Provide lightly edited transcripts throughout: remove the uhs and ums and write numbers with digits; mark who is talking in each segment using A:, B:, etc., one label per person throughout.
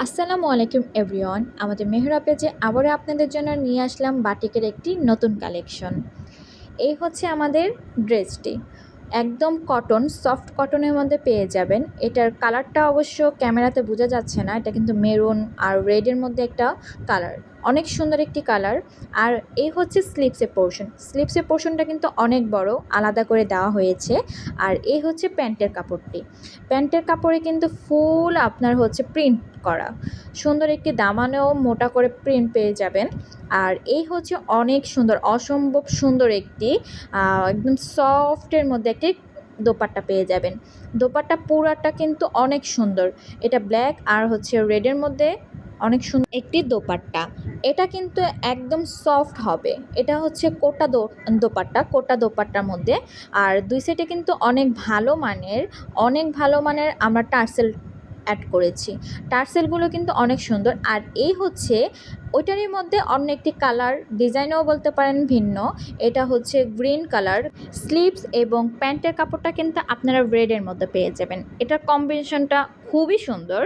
A: আসসালামু আলাইকুম এভরিওয়ান। আমাদের মেহরা পেজে আবারও আপনাদের জন্য নিয়ে আসলাম বাটিকের একটি নতুন কালেকশন। এই হচ্ছে আমাদের ড্রেসটি, একদম কটন, সফট কটনের মধ্যে পেয়ে যাবেন। এটার কালারটা অবশ্য ক্যামেরাতে বোঝা যাচ্ছে না, এটা কিন্তু মেরুন আর রেডের মধ্যে একটা কালার, অনেক সুন্দর একটি কালার। আর এই হচ্ছে স্লিপসের পোর্শনটা কিন্তু অনেক বড়, আলাদা করে দেওয়া হয়েছে। আর এই হচ্ছে প্যান্টের কাপড়ে কিন্তু ফুল আপনার হচ্ছে প্রিন্ট করা, সুন্দর একটি দামানেও মোটা করে প্রিন্ট পেয়ে যাবেন। আর এই হচ্ছে অনেক সুন্দর, অসম্ভব সুন্দর একটি একদম সফটের মধ্যে একটি দোপাট্টা পেয়ে যাবেন। দোপাট্টা পুরাটা কিন্তু অনেক সুন্দর, এটা ব্ল্যাক আর হচ্ছে রেডের মধ্যে অনেক সুন্দর একটি দোপাট্টা। এটা কিন্তু একদম সফট হবে, এটা হচ্ছে কোটা দোপাট্টার মধ্যে। আর দুই সাইডে কিন্তু অনেক ভালো মানের আমরা টার্সেল অ্যাড করেছি। টার্সেলগুলো কিন্তু অনেক সুন্দর। আর এই হচ্ছে ওইটারই মধ্যে অন্য একটি কালার, ডিজাইনও বলতে পারেন ভিন্ন। এটা হচ্ছে গ্রিন কালার। স্লিভস এবং প্যান্টের কাপড়টা কিন্তু আপনারা রেডের মধ্যে পেয়ে যাবেন, এটার কম্বিনেশনটা খুবই সুন্দর।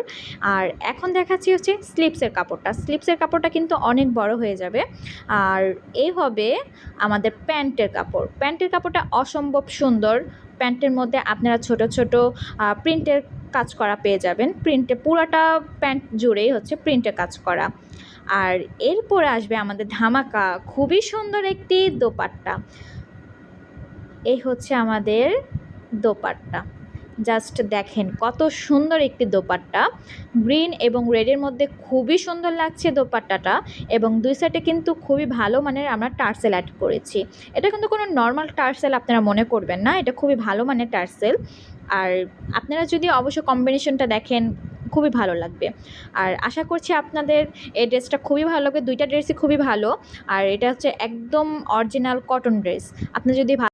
A: আর এখন দেখাচ্ছি হচ্ছে স্লিপসের কাপড়টা কিন্তু অনেক বড় হয়ে যাবে। আর এই হবে আমাদের প্যান্টের কাপড়টা অসম্ভব সুন্দর। প্যান্টের মধ্যে আপনারা ছোট ছোট প্রিন্টের কাজ করা পেয়ে যাবেন, প্রিন্টে পুরাটা প্যান্ট জুড়েই হচ্ছে প্রিন্টের কাজ করা। আর এরপরে আসবে আমাদের ধামাকা খুবই সুন্দর একটি দোপাট্টা। এই হচ্ছে আমাদের দোপাট্টা, জাস্ট দেখেন কত সুন্দর একটি দোপাট্টা, গ্রিন এবং রেডের মধ্যে খুবই সুন্দর লাগছে দোপাট্টাটা। এবং দুই সাইডে কিন্তু খুবই ভালো মানের আমরা টার্সেল অ্যাড করেছি। এটা কিন্তু কোনো নর্মাল টার্সেল আপনারা মনে করবেন না, এটা খুবই ভালো মানের টার্সেল। আর আপনারা যদি অবশ্য কম্বিনেশনটা দেখেন খুবই ভালো লাগবে। আর আশা করছি আপনাদের এই ড্রেসটা খুবই ভালো লাগবে, দুইটা ড্রেসই খুবই ভালো। আর এটা হচ্ছে একদম অরিজিনাল কটন ড্রেস। আপনি যদি